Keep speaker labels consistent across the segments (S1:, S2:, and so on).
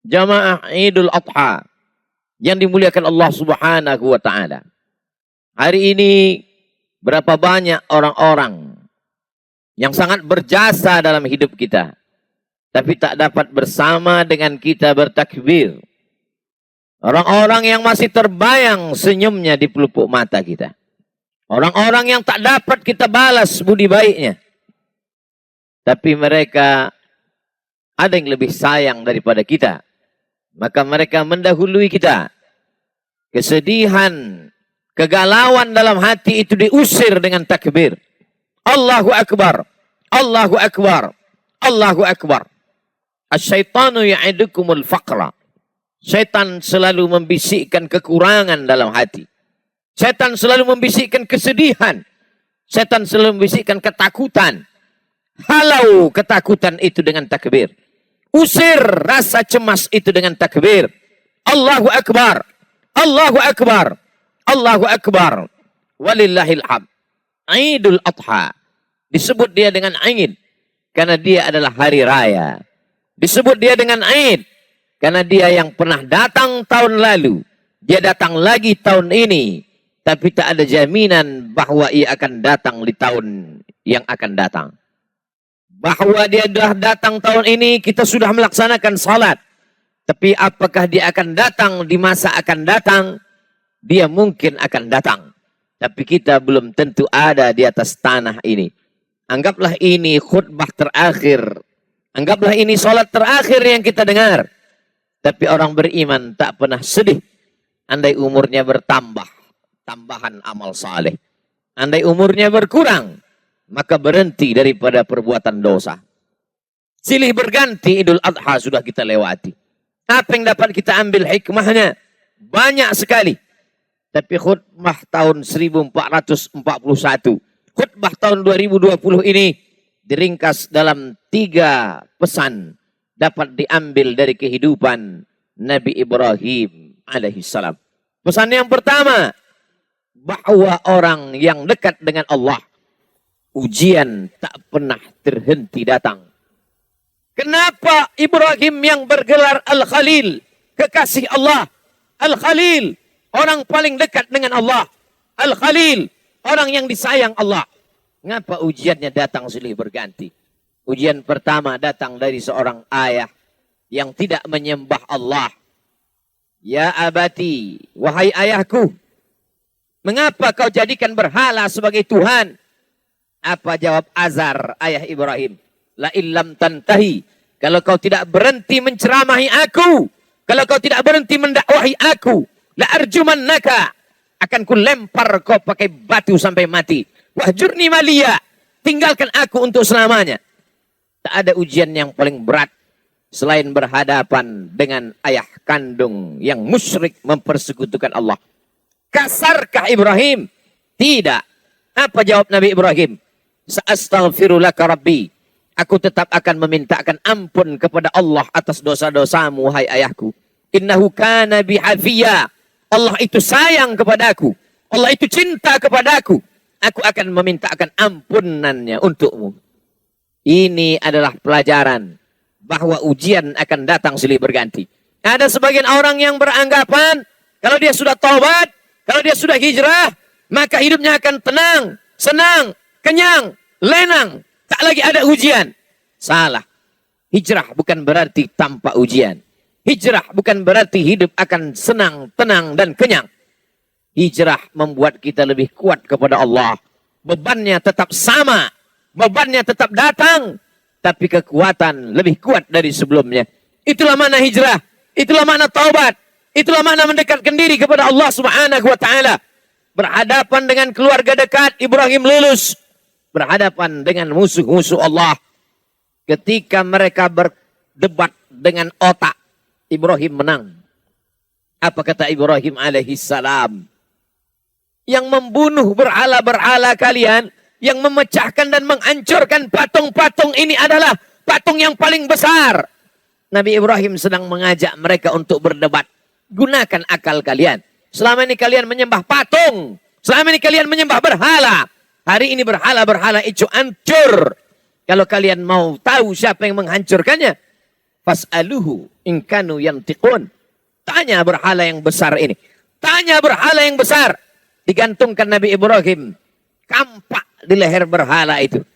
S1: jamaah Idul Adha yang dimuliakan Allah Subhanahu wa taala. Hari ini berapa banyak orang-orang yang sangat berjasa dalam hidup kita, tapi tak dapat bersama dengan kita bertakbir. Orang-orang yang masih terbayang senyumnya di pelupuk mata kita. Orang-orang yang tak dapat kita balas budi baiknya. Tapi mereka ada yang lebih sayang daripada kita. Maka mereka mendahului kita. Kesedihan, kegalauan dalam hati itu diusir dengan takbir. Allahu Akbar, Allahu Akbar, Allahu Akbar. Asyaitanu ya'idukumul faqra. Syaitan selalu membisikkan kekurangan dalam hati. Syaitan selalu membisikkan kesedihan. Syaitan selalu membisikkan ketakutan. Halau ketakutan itu dengan takbir. Usir rasa cemas itu dengan takbir. Allahu Akbar. Allahu Akbar. Allahu Akbar. Walillahil hamd. Idul Adha. Disebut dia dengan Aid karena dia adalah hari raya. Disebut dia dengan Aid karena dia yang pernah datang tahun lalu. Dia datang lagi tahun ini. Tapi tak ada jaminan bahwa ia akan datang di tahun yang akan datang. Bahwa dia sudah datang tahun ini, kita sudah melaksanakan salat. Tapi apakah dia akan datang di masa akan datang? Dia mungkin akan datang. Tapi kita belum tentu ada di atas tanah ini. Anggaplah ini khutbah terakhir. Anggaplah ini salat terakhir yang kita dengar. Tapi orang beriman tak pernah sedih. Andai umurnya bertambah. Tambahan amal saleh. Andai umurnya berkurang, maka berhenti daripada perbuatan dosa. Silih berganti Idul Adha sudah kita lewati. Apa yang dapat kita ambil hikmahnya? Banyak sekali. Tapi khutbah tahun 1441, khutbah tahun 2020 ini diringkas dalam 3 pesan dapat diambil dari kehidupan Nabi Ibrahim alaihissalam. Pesan yang pertama, bahwa orang yang dekat dengan Allah, ujian tak pernah terhenti datang. Kenapa Ibrahim yang bergelar Al-Khalil, kekasih Allah? Al-Khalil, orang paling dekat dengan Allah. Al-Khalil, orang yang disayang Allah. Ngapa ujiannya datang silih berganti? Ujian pertama datang dari seorang ayah yang tidak menyembah Allah. Ya abati, wahai ayahku, mengapa kau jadikan berhala sebagai Tuhan? Apa jawab Azar, ayah Ibrahim? La illam tantahi. Kalau kau tidak berhenti menceramahi aku, kalau kau tidak berhenti mendakwahi aku, la arjumannaka. Akan ku lempar kau pakai batu sampai mati. Wahjurni maliya. Tinggalkan aku untuk selamanya. Tak ada ujian yang paling berat selain berhadapan dengan ayah kandung yang musyrik mempersekutukan Allah. Kasarkah Ibrahim? Tidak. Apa jawab Nabi Ibrahim? Sa'astaghfirulaka Rabbi. Aku tetap akan memintakan ampun kepada Allah atas dosa-dosamu, hai ayahku. Innahu kana bihafiyya. Allah itu sayang kepadaku. Allah itu cinta kepadaku. Aku akan memintakan ampunannya untukmu. Ini adalah pelajaran bahwa ujian akan datang silih berganti. Ada sebagian orang yang beranggapan kalau dia sudah taubat, kalau dia sudah hijrah, maka hidupnya akan tenang, senang, kenyang, lenang. Tak lagi ada ujian. Salah. Hijrah bukan berarti tanpa ujian. Hijrah bukan berarti hidup akan senang, tenang, dan kenyang. Hijrah membuat kita lebih kuat kepada Allah. Bebannya tetap sama. Bebannya tetap datang. Tapi kekuatan lebih kuat dari sebelumnya. Itulah makna hijrah. Itulah makna taubat. Itulah makna mendekatkan diri kepada Allah Subhanahu wa taala. Berhadapan dengan keluarga dekat, Ibrahim lulus. Berhadapan dengan musuh-musuh Allah. Ketika mereka berdebat dengan otak, Ibrahim menang. Apa kata Ibrahim alaihissalam? Yang membunuh berhala-berhala kalian, yang memecahkan dan menghancurkan patung-patung ini adalah patung yang paling besar. Nabi Ibrahim sedang mengajak mereka untuk berdebat. Gunakan akal kalian. Selama ini kalian menyembah patung. Selama ini kalian menyembah berhala. Hari ini berhala-berhala itu hancur. Kalau kalian mau tahu siapa yang menghancurkannya, fas'aluhu In kanu yantiqun. Tanya berhala yang besar ini. Tanya berhala yang besar. Digantungkan Nabi Ibrahim. Kampak di leher berhala itu.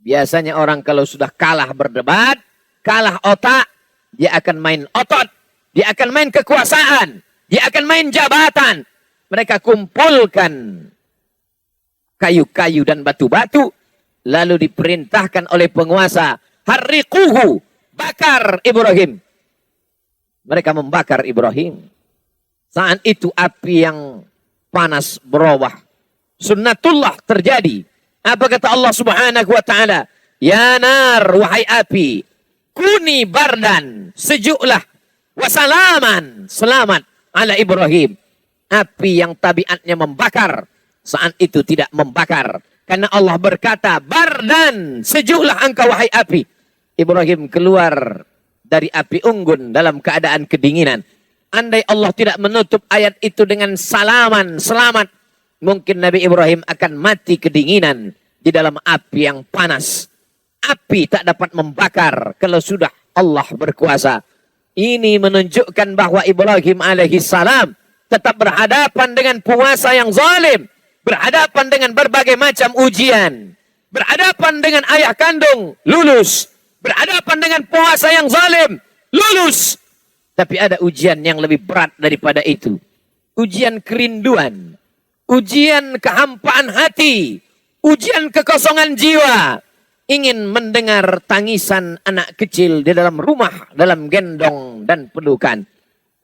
S1: Biasanya orang kalau sudah kalah berdebat, kalah otak, dia akan main otot. Dia akan main kekuasaan. Dia akan main jabatan. Mereka kumpulkan kayu-kayu dan batu-batu. Lalu diperintahkan oleh penguasa. Harriquhu. Bakar Ibrahim. Mereka membakar Ibrahim. Saat itu api yang panas berubah. Sunnatullah terjadi. Apa kata Allah Subhanahu wa ta'ala? Ya nar, wahai api. Kuni bardan. Sejuklah. Wasalaman. Selamat. Ala Ibrahim. Api yang tabiatnya membakar. Saat itu tidak membakar. Karena Allah berkata, bardan. Sejuklah engkau wahai api. Ibrahim keluar dari api unggun dalam keadaan kedinginan. Andai Allah tidak menutup ayat itu dengan salaman, selamat. Mungkin Nabi Ibrahim akan mati kedinginan di dalam api yang panas. Api tak dapat membakar kalau sudah Allah berkuasa. Ini menunjukkan bahwa Ibrahim alaihissalam tetap berhadapan dengan penguasa yang zalim. Berhadapan dengan berbagai macam ujian. Berhadapan dengan ayah kandung, lulus. Berhadapan dengan penguasa yang zalim, lulus. Tapi ada ujian yang lebih berat daripada itu. Ujian kerinduan. Ujian kehampaan hati. Ujian kekosongan jiwa. Ingin mendengar tangisan anak kecil di dalam rumah, dalam gendong dan pelukan.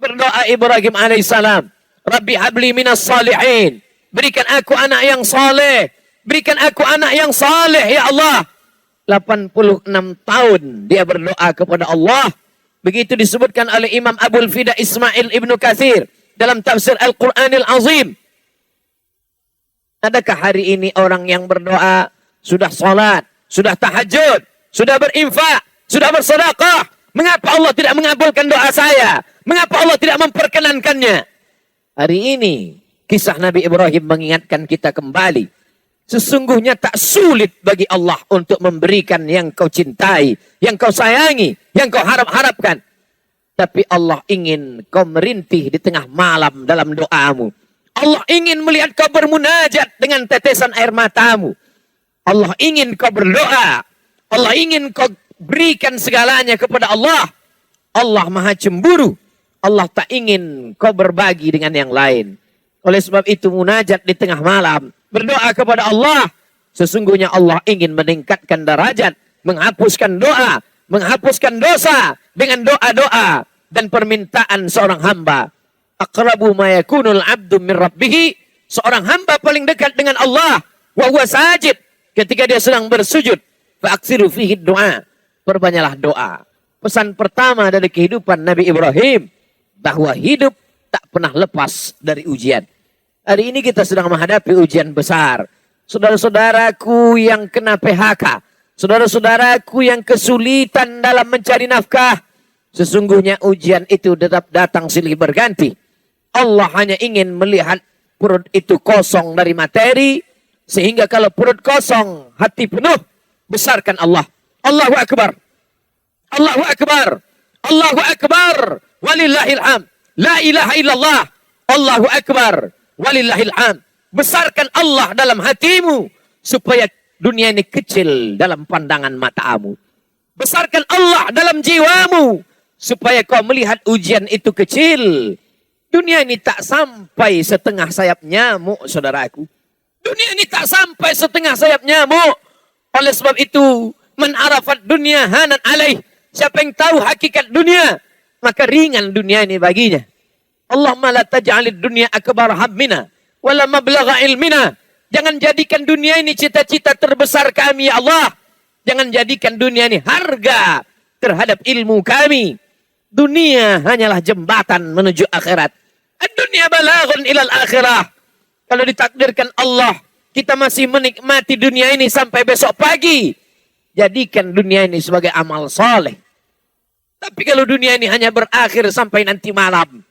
S1: Berdoa Ibrahim alaihissalam. Rabbi habli minas salihin. Berikan aku anak yang saleh. Berikan aku anak yang saleh ya Allah. 86 tahun dia berdoa kepada Allah. Begitu disebutkan oleh Imam Abul Fida Ismail Ibnu Katsir dalam tafsir Al-Quranil Azim. Adakah hari ini orang yang berdoa sudah salat, sudah tahajud, sudah berinfak, sudah bersedekah? Mengapa Allah tidak mengabulkan doa saya? Mengapa Allah tidak memperkenankannya? Hari ini kisah Nabi Ibrahim mengingatkan kita kembali. Sesungguhnya tak sulit bagi Allah untuk memberikan yang kau cintai, yang kau sayangi, yang kau harap-harapkan. Tapi Allah ingin kau merintih di tengah malam dalam doamu. Allah ingin melihat kau bermunajat dengan tetesan air matamu. Allah ingin kau berdoa. Allah ingin kau berikan segalanya kepada Allah. Allah maha cemburu. Allah tak ingin kau berbagi dengan yang lain. Oleh sebab itu munajat di tengah malam. Berdoa kepada Allah. Sesungguhnya Allah ingin meningkatkan derajat. Menghapuskan doa. Menghapuskan dosa. Dengan doa-doa. Dan permintaan seorang hamba. Aqrabu ma yakunul abdu min rabbihi. Seorang hamba paling dekat dengan Allah. Wa huwa sajid. Ketika dia sedang bersujud. Fa'aksiru fihi doa. Perbanyaklah doa. Pesan pertama dari kehidupan Nabi Ibrahim. Bahwa hidup tak pernah lepas dari ujian. Hari ini kita sedang menghadapi ujian besar. Saudara-saudaraku yang kena PHK. Saudara-saudaraku yang kesulitan dalam mencari nafkah. Sesungguhnya ujian itu tetap datang silih berganti. Allah hanya ingin melihat perut itu kosong dari materi. Sehingga kalau perut kosong, hati penuh. Besarkan Allah. Allahu Akbar. Allahu Akbar. Allahu Akbar. Walillahil hamd. La ilaha illallah. Allahu Akbar. Walillahil hamd. Besarkan Allah dalam hatimu. Supaya dunia ini kecil dalam pandangan matamu. Besarkan Allah dalam jiwamu. Supaya kau melihat ujian itu kecil. Dunia ini tak sampai setengah sayap nyamuk, saudaraku. Dunia ini tak sampai setengah sayap nyamuk. Oleh sebab itu, man arafat dunia hanan alaih. Siapa yang tahu hakikat dunia, maka ringan dunia ini baginya. Allahumma la taj'alid dunya akbar hammina wala mablagha ilmina. Jangan jadikan dunia ini cita-cita terbesar kami ya Allah. Jangan jadikan dunia ini harga terhadap ilmu kami. Dunia hanyalah jembatan menuju akhirat. Ad-dunya balaghun ilal akhirah. Kalau ditakdirkan Allah, kita masih menikmati dunia ini sampai besok pagi. Jadikan dunia ini sebagai amal soleh. Tapi kalau dunia ini hanya berakhir sampai nanti malam,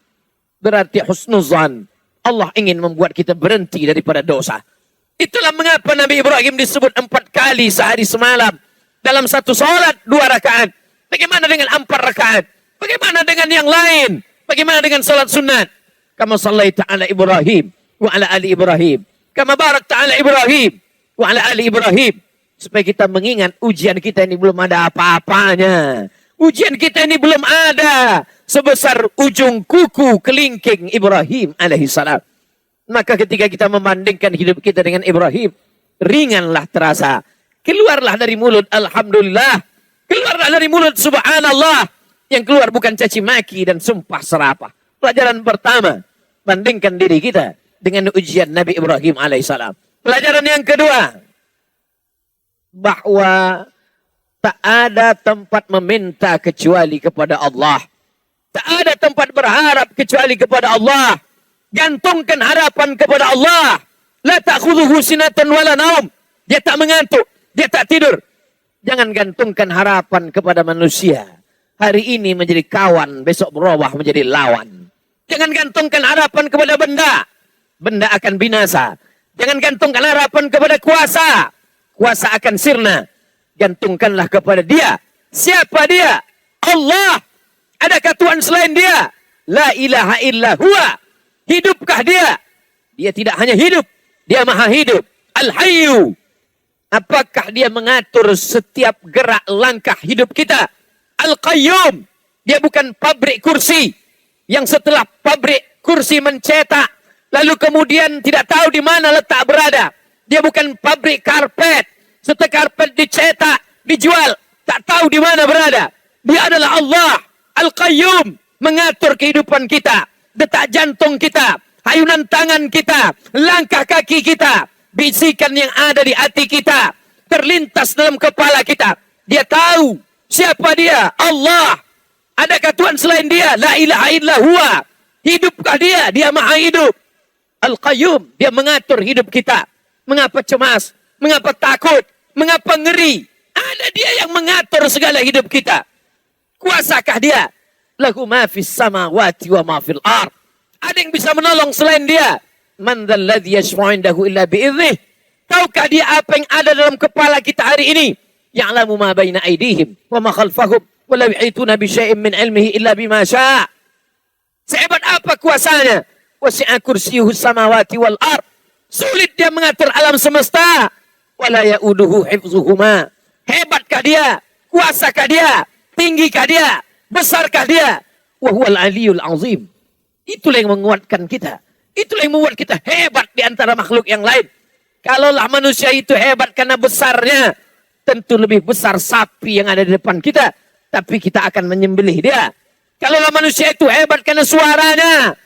S1: berarti husnuzan. Allah ingin membuat kita berhenti daripada dosa. Itulah mengapa Nabi Ibrahim disebut 4 kali sehari semalam. Dalam satu salat 2 rakaat. Bagaimana dengan 4 rakaat? Bagaimana dengan yang lain? Bagaimana dengan salat sunat? Kama sallaita ala Ibrahim wa ala ali Ibrahim. Kama barakta ala Ibrahim wa ala ali Ibrahim. Supaya kita mengingat ujian kita ini belum ada apa-apanya. Ujian kita ini belum ada sebesar ujung kuku kelingking Ibrahim alaihissalam. Maka ketika kita membandingkan hidup kita dengan Ibrahim, ringanlah terasa. Keluarlah dari mulut alhamdulillah. Keluarlah dari mulut subhanallah. Yang keluar bukan caci maki dan sumpah serapah. Pelajaran pertama, bandingkan diri kita dengan ujian Nabi Ibrahim alaihissalam. Pelajaran yang kedua, bahwa tak ada tempat meminta kecuali kepada Allah. Tak ada tempat berharap kecuali kepada Allah. Gantungkan harapan kepada Allah. La ta'khudhuhu sinatun wala naum. Dia tak mengantuk, dia tak tidur. Jangan gantungkan harapan kepada manusia. Hari ini menjadi kawan, besok berubah menjadi lawan. Jangan gantungkan harapan kepada benda. Benda akan binasa. Jangan gantungkan harapan kepada kuasa. Kuasa akan sirna. Gantungkanlah kepada dia. Siapa dia? Allah. Adakah Tuhan selain dia? La ilaha illa huwa. Hidupkah dia? Dia tidak hanya hidup. Dia maha hidup. Al-Hayyu. Apakah dia mengatur setiap gerak langkah hidup kita? Al-Qayyum. Dia bukan pabrik kursi. Yang setelah pabrik kursi mencetak. Lalu kemudian tidak tahu di mana letak berada. Dia bukan pabrik karpet. Setelah karpet dicetak, dijual, tak tahu di mana berada. Dia adalah Allah, Al-Qayyum, mengatur kehidupan kita, detak jantung kita, hayunan tangan kita, langkah kaki kita, bisikan yang ada di hati kita, terlintas dalam kepala kita. Dia tahu siapa dia, Allah. Adakah Tuhan selain dia? La ilaha illa huwa. Hidupkah dia? Dia maha hidup. Al-Qayyum, dia mengatur hidup kita. Mengapa cemas? Mengapa takut? Mengapa ngeri? Ada dia yang mengatur segala hidup kita. Kuasakah dia? Lahu ma fis samawati wa ma fil ard. Ada yang bisa menolong selain dia? Man dzal ladzi yashfa'u indahu illa bi'idhnih. Tahukah dia apa yang ada dalam kepala kita hari ini? Ya'lamu ma baina aydihim wa ma khalfahum wa la yu'ituna bi syai'in min 'ilmihi illa bima syaa'. Sehebat apa kuasanya? Wasi'a kursiyyuhu samawati wal ard. Sulit dia mengatur alam semesta. Wala ya'uduhu hifzuhuma. Hebatkah dia? Kuasakah dia? Tinggikah dia? Besarkah dia? Wa huwal aliyul azim. Itulah yang menguatkan kita. Itulah yang membuat kita hebat di antara makhluk yang lain. Kalaulah manusia itu hebat karena besarnya, tentu lebih besar sapi yang ada di depan kita. Tapi kita akan menyembelih dia. Kalaulah manusia itu hebat karena suaranya,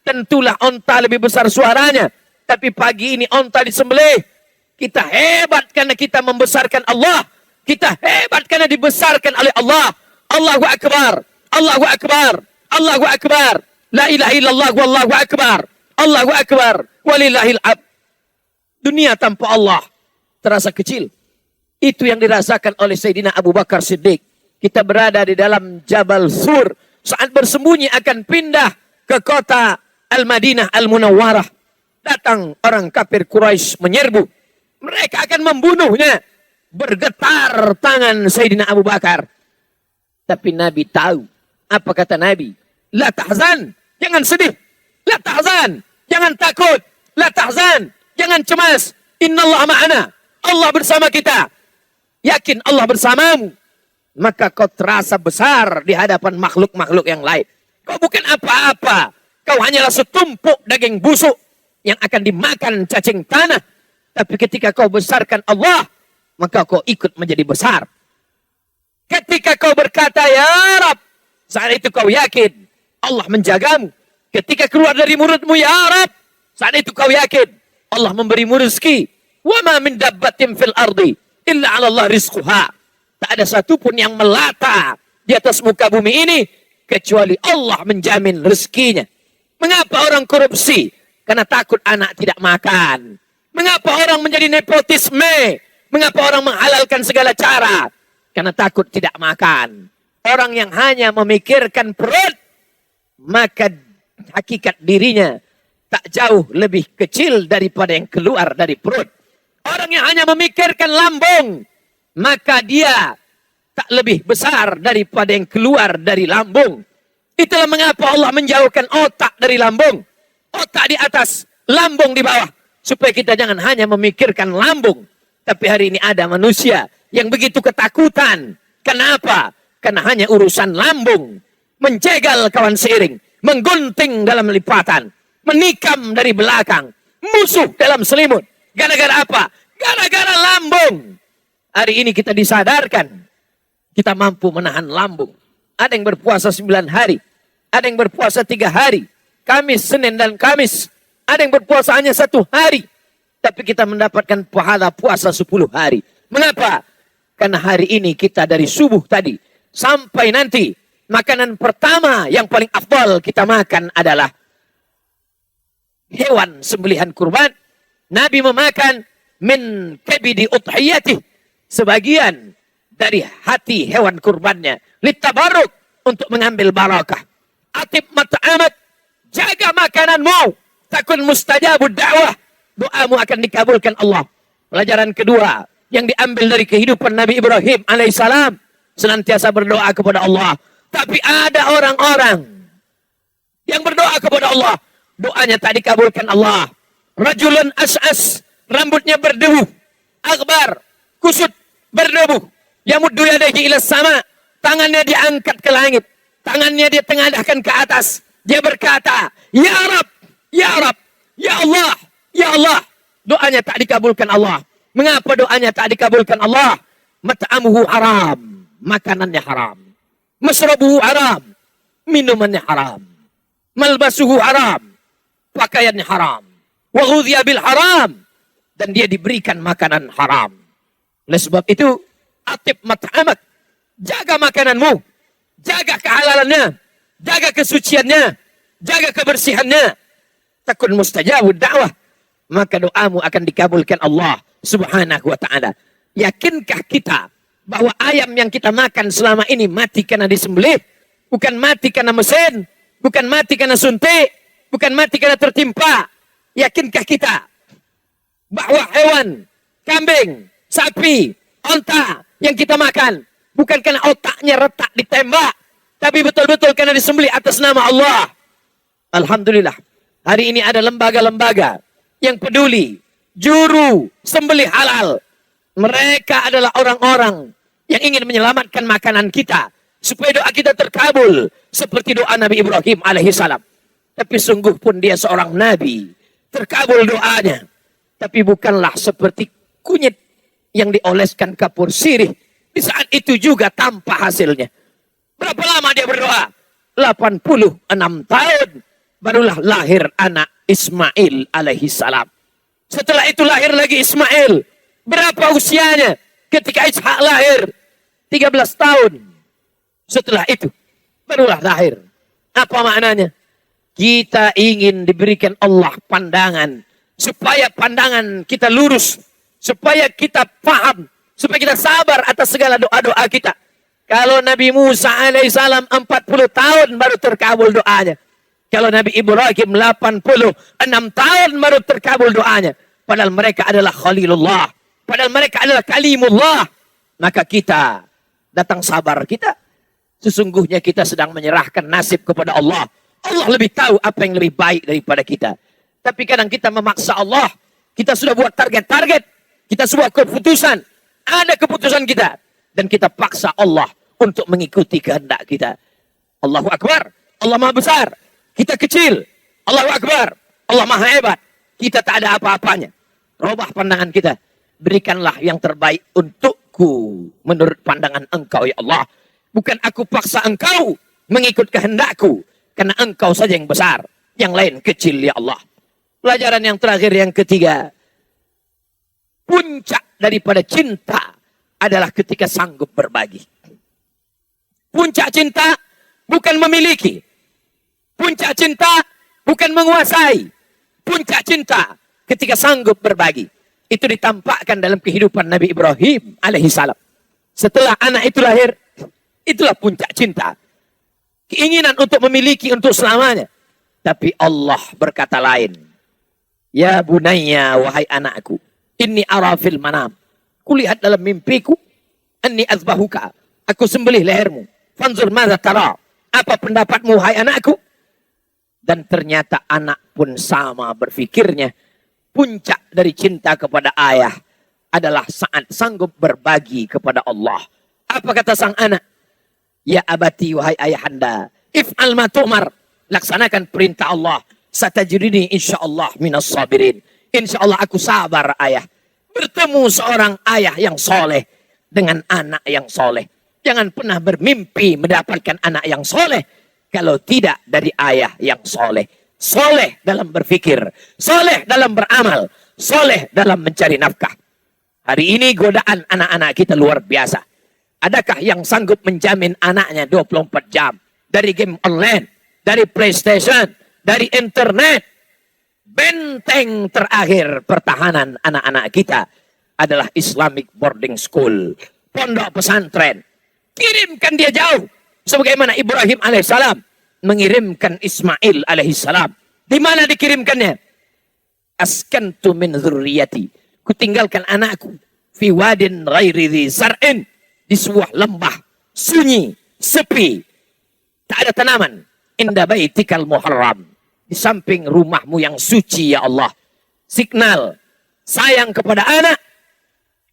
S1: tentulah onta lebih besar suaranya. Tapi pagi ini onta disembelih. Kita hebat karena kita membesarkan Allah. Kita hebat karena dibesarkan oleh Allah. Allahu Akbar. Allahu Akbar. Allahu Akbar. La ilaha illallah wallahu akbar. Allahu Akbar. Walillahil ab. Dunia tanpa Allah terasa kecil. Itu yang dirasakan oleh Sayyidina Abu Bakar Siddiq. Kita berada di dalam Jabal Sur. Saat bersembunyi akan pindah ke kota Al-Madinah Al-Munawwarah. Datang orang kafir Quraisy menyerbu. Mereka akan membunuhnya. Bergetar tangan Sayyidina Abu Bakar. Tapi Nabi tahu. Apa kata Nabi? La tahzan. Jangan sedih. La tahzan. Jangan takut. La tahzan. Jangan cemas. Innallaha ma'ana. Allah bersama kita. Yakin Allah bersamamu. Maka kau terasa besar di hadapan makhluk-makhluk yang lain. Kau bukan apa-apa. Kau hanyalah setumpuk daging busuk yang akan dimakan cacing tanah. Tapi ketika kau besarkan Allah, maka kau ikut menjadi besar. Ketika kau berkata, Ya Rab, saat itu kau yakin Allah menjagamu. Ketika keluar dari mulutmu, Ya Rab, saat itu kau yakin Allah memberimu rezeki. Wa ma min dabbatin fil ardi illa 'ala Allah rizquha. Tak ada satupun yang melata di atas muka bumi ini kecuali Allah menjamin rezekinya. Mengapa orang korupsi? Karena takut anak tidak makan. Mengapa orang menjadi nepotisme? Mengapa orang menghalalkan segala cara? Karena takut tidak makan. Orang yang hanya memikirkan perut, maka hakikat dirinya tak jauh lebih kecil daripada yang keluar dari perut. Orang yang hanya memikirkan lambung, maka dia tak lebih besar daripada yang keluar dari lambung. Itulah mengapa Allah menjauhkan otak dari lambung. Otak di atas, lambung di bawah. Supaya kita jangan hanya memikirkan lambung. Tapi hari ini ada manusia yang begitu ketakutan. Kenapa? Karena hanya urusan lambung. Menjegal kawan seiring. Menggunting dalam lipatan. Menikam dari belakang. Musuh dalam selimut. Gara-gara apa? Gara-gara lambung. Hari ini kita disadarkan. Kita mampu menahan lambung. Ada yang berpuasa 9 hari. Ada yang berpuasa 3 hari. Kamis, Senin, dan Kamis. Ada yang berpuasa hanya 1 hari. Tapi kita mendapatkan pahala puasa 10 hari. Mengapa? Karena hari ini kita dari subuh tadi. Sampai nanti. Makanan pertama yang paling afdal kita makan adalah hewan sembelihan kurban. Nabi memakan min kabidi udhiyatih. Sebagian dari hati hewan kurbannya. Litabaruk. Untuk mengambil barakah. Atib mat'amat. Jaga makananmu. Takun mustajabud da'wah. Doamu akan dikabulkan Allah. Pelajaran kedua. Yang diambil dari kehidupan Nabi Ibrahim alaihissalam. Senantiasa berdoa kepada Allah. Tapi ada orang-orang. Yang berdoa kepada Allah. Doanya tak dikabulkan Allah. Rajulun as'as. Rambutnya berdebu. Akbar. Kusut. Berdebu. Yamuddu yadayhi ila sama. Tangannya diangkat ke langit. Tangannya dia tengadahkan ke atas. Dia berkata, Ya Rab, Ya Rab, Ya Allah, Ya Allah. Doanya tak dikabulkan Allah. Mengapa doanya tak dikabulkan Allah? Mat'amuhu haram. Makanannya haram. Masrabuhu haram. Minumannya haram. Malbasuhu haram. Pakaiannya haram. Wa ghudhiya bil haram. Dan dia diberikan makanan haram. Oleh sebab itu, atib mat'amak. Jaga makananmu. Jaga kehalalannya. Jaga kesuciannya. Jaga kebersihannya. Takun mustajabud da'wah. Maka doamu akan dikabulkan Allah subhanahu wa ta'ala. Yakinkah kita bahwa ayam yang kita makan selama ini mati karena disembelih? Bukan mati karena mesin. Bukan mati karena suntik. Bukan mati karena tertimpa. Yakinkah kita bahwa hewan, kambing, sapi, onta yang kita makan bukan karena otaknya retak ditembak, tapi betul-betul karena disembelih atas nama Allah. Alhamdulillah. Hari ini ada lembaga-lembaga yang peduli, juru sembelih halal. Mereka adalah orang-orang yang ingin menyelamatkan makanan kita supaya doa kita terkabul seperti doa Nabi Ibrahim alaihissalam. Tapi sungguh pun dia seorang nabi, terkabul doanya. Tapi bukanlah seperti kunyit yang dioleskan kapur sirih. Di saat itu juga tanpa hasilnya. Berapa lama dia berdoa? 86 tahun. Barulah lahir anak Ismail alaihissalam. Setelah itu lahir lagi Ismail. Berapa usianya? Ketika Ishak lahir. 13 tahun. Setelah itu. Barulah lahir. Apa maknanya? Kita ingin diberikan Allah pandangan. Supaya pandangan kita lurus. Supaya kita paham. Supaya kita sabar atas segala doa-doa kita. Kalau Nabi Musa alaihissalam 40 tahun baru terkabul doanya. Kalau Nabi Ibrahim 86 tahun baru terkabul doanya. Padahal mereka adalah Khalilullah. Padahal mereka adalah Kalimullah. Maka kita datang sabar kita. Sesungguhnya kita sedang menyerahkan nasib kepada Allah. Allah lebih tahu apa yang lebih baik daripada kita. Tapi kadang kita memaksa Allah. Kita sudah buat target-target. Kita sudah keputusan. Ada keputusan kita. Dan kita paksa Allah untuk mengikuti kehendak kita. Allahu Akbar. Allah Maha Besar. Kita kecil. Allahu Akbar. Allah Maha Hebat. Kita tak ada apa-apanya. Robah pandangan kita. Berikanlah yang terbaik untukku. Menurut pandangan engkau ya Allah. Bukan aku paksa engkau mengikut kehendakku. Karena engkau saja yang besar. Yang lain kecil ya Allah. Pelajaran yang terakhir yang ketiga. Puncak daripada cinta adalah ketika sanggup berbagi. Puncak cinta bukan memiliki. Puncak cinta bukan menguasai. Puncak cinta ketika sanggup berbagi. Itu ditampakkan dalam kehidupan Nabi Ibrahim alaihissalam. Setelah anak itu lahir, itulah puncak cinta. Keinginan untuk memiliki untuk selamanya. Tapi Allah berkata lain. Ya bunayya, wahai anakku. Inni ara fil manam. Kulihat dalam mimpiku. Anni azbahuka. aku sembelih lehermu. Fanzur madza tara. Apa pendapatmu, hai anakku? Dan ternyata anak pun sama berfikirnya. Puncak dari cinta kepada ayah adalah saat sanggup berbagi kepada Allah. Apa kata sang anak? Ya abati, wahai ayahanda, if'al ma tu'mar. Laksanakan perintah Allah. Satajiduni insyaallah minas sabirin. Insyaallah aku sabar, ayah. Bertemu seorang ayah yang soleh dengan anak yang soleh. Jangan pernah bermimpi mendapatkan anak yang soleh kalau tidak dari ayah yang soleh. Soleh dalam berfikir, soleh dalam beramal, soleh dalam mencari nafkah. Hari ini godaan anak-anak kita luar biasa. Adakah yang sanggup menjamin anaknya 24 jam dari game online, dari PlayStation, dari internet? Benteng terakhir pertahanan anak-anak kita adalah Islamic boarding school, pondok pesantren. Kirimkan dia jauh. Sebagaimana Ibrahim alaihissalam mengirimkan Ismail alaihissalam. Di mana dikirimkannya? Askantu min dzurriyyati. Kutinggalkan anakku fi wadin ghairi dzi zar'in, di sebuah lembah sunyi, sepi, tak ada tanaman. Inda baitikal muharram, di samping rumahmu yang suci ya Allah. Signal sayang kepada anak,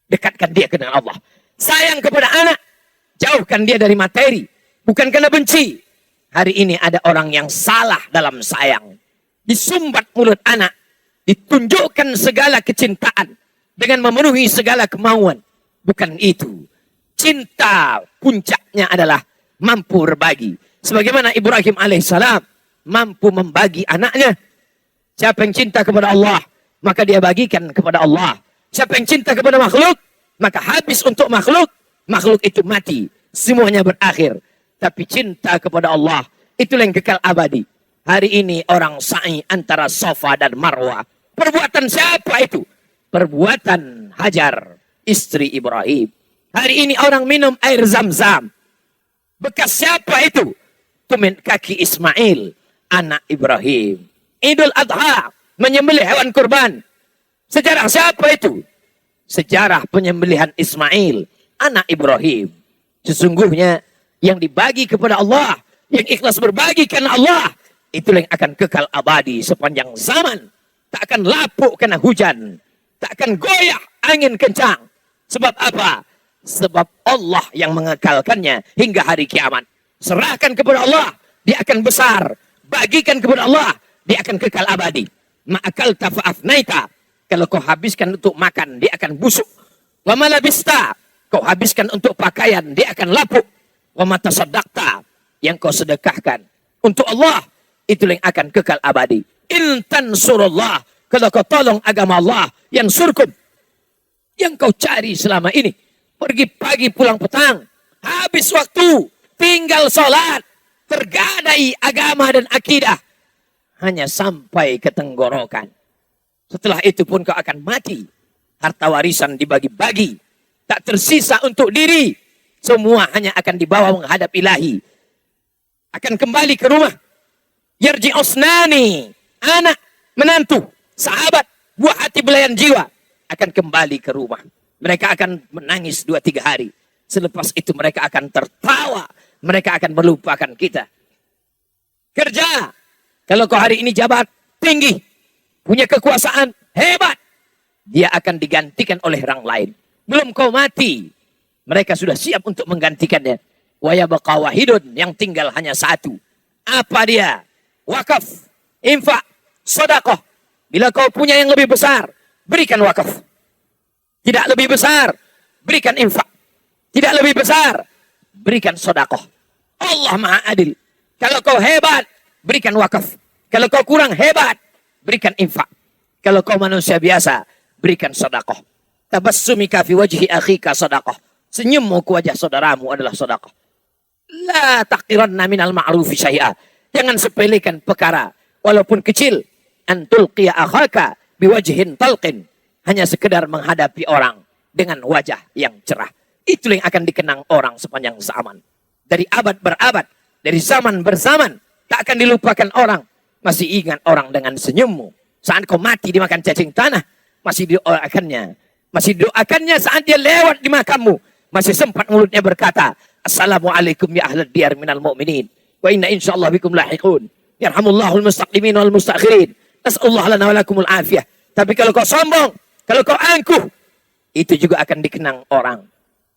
S1: dekatkan dia dengan Allah. Sayang kepada anak, jauhkan dia dari materi. Bukan karena benci. Hari ini ada orang yang salah dalam sayang. Disumbat mulut anak. Ditunjukkan segala kecintaan. Dengan memenuhi segala kemauan. Bukan itu. Cinta puncaknya adalah mampu berbagi. Sebagaimana Ibrahim alaihissalam mampu membagi anaknya. Siapa yang cinta kepada Allah, maka dia bagikan kepada Allah. Siapa yang cinta kepada makhluk, maka habis untuk makhluk. Makhluk itu mati. Semuanya berakhir. Tapi cinta kepada Allah, itulah yang kekal abadi. Hari ini orang sa'i antara Safa dan Marwah. Perbuatan siapa itu? Perbuatan Hajar, istri Ibrahim. Hari ini orang minum air Zam-Zam. Bekas siapa itu? Tumin kaki Ismail, anak Ibrahim. Idul Adha, menyembelih hewan kurban. Sejarah siapa itu? Sejarah penyembelihan Ismail, anak Ibrahim. Sesungguhnya yang dibagi kepada Allah, yang ikhlas berbagi karena Allah, itulah yang akan kekal abadi sepanjang zaman. Tak akan lapuk karena hujan. Tak akan goyah angin kencang. Sebab apa? Sebab Allah yang mengekalkannya hingga hari kiamat. Serahkan kepada Allah, dia akan besar. Bagikan kepada Allah, dia akan kekal abadi. Ma'akalta fa'afnaita. Kalau kau habiskan untuk makan, dia akan busuk. Wa malabista. Kau habiskan untuk pakaian, dia akan lapuk. Wa matasaddaqta. Yang kau sedekahkan untuk Allah, itulah yang akan kekal abadi. In tansurullah. Kalau kau tolong agama Allah, yang surkum. Yang kau cari selama ini. Pergi pagi pulang petang. Habis waktu. Tinggal sholat. Tergadai agama dan akidah. Hanya sampai ke tenggorokan. Setelah itu pun kau akan mati. Harta warisan dibagi-bagi. Tak tersisa untuk diri. Semua hanya akan dibawa menghadap ilahi. Akan kembali ke rumah. Yarji osnani. Anak, menantu, sahabat, buah hati belayan jiwa. Akan kembali ke rumah. Mereka akan menangis 2-3 hari. Selepas itu mereka akan tertawa. Mereka akan melupakan kita. Kerja. Kalau kau hari ini jabat tinggi. Punya kekuasaan hebat. Dia akan digantikan oleh orang lain. Belum kau mati. Mereka sudah siap untuk menggantikannya. Wa yabqa wahidun, yang tinggal hanya satu. Apa dia? Wakaf, infak, sedekah. Bila kau punya yang lebih besar, berikan wakaf. Tidak lebih besar, berikan infak. Tidak lebih besar, berikan sedekah. Allah Maha Adil. Kalau kau hebat, berikan wakaf. Kalau kau kurang hebat, berikan infak. Kalau kau manusia biasa, berikan sedekah. Tabassumika fi wajhi akhika sedekah. Senyummu ke wajah saudaramu adalah sedekah. La taqiranna minal ma'rufi syai'a. Jangan sepelekan perkara walaupun kecil. Antulqiya akhaka biwajhin talqin. Hanya sekedar menghadapi orang dengan wajah yang cerah. Itulah yang akan dikenang orang sepanjang zaman. Dari abad berabad, dari zaman berzaman, tak akan dilupakan orang. Masih ingat orang dengan senyummu. Saat kau mati dimakan cacing tanah, masih didoakannya. Masih didoakannya saat dia lewat di makammu. Masih sempat mulutnya berkata, Assalamualaikum ya ahlad diyar minal mu'minin. Wa inna insyaallah bikum lahiqun. Yarhamullahul mustaqdimin wal mustakhirin. Nas'alullah lana wa lakumul afiyah. Tapi kalau kau sombong, kalau kau angkuh, itu juga akan dikenang orang.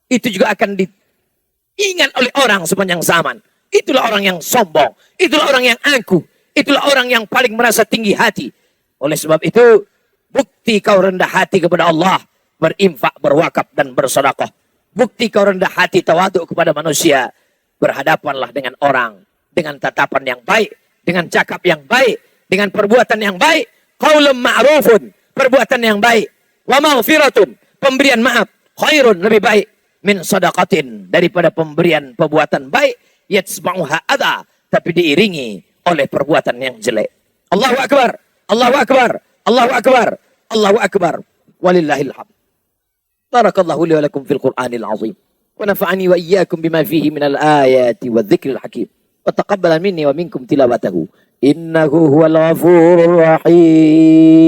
S1: Itu juga akan diingat oleh orang sepanjang zaman. Itulah orang yang sombong. Itulah orang yang angkuh. Itulah orang yang paling merasa tinggi hati. Oleh sebab itu, bukti kau rendah hati kepada Allah, berinfak, berwakaf, dan bersedekah. Bukti kau rendah hati, tawaduk kepada manusia, berhadapanlah dengan orang, dengan tatapan yang baik, dengan cakap yang baik, dengan perbuatan yang baik, qaulun ma'rufun, perbuatan yang baik, wa maghfiratun, pemberian maaf, khairun, lebih baik, min sadaqatin, daripada pemberian perbuatan baik, yatsba'uha adha, tapi diiringi oleh perbuatan yang jelek. Allahu Akbar, Allahu Akbar, Allahu Akbar, Allahu Akbar, walillahil hamd. Barakallahu li wa lakum fil Qur'anil azim. Wa nafa'ani wa iyyakum bima fihi minal ayati wa dzikril hakim. Wa taqabbala minni wa minkum tilawatahu. Innahu huwal ghafurur rahim.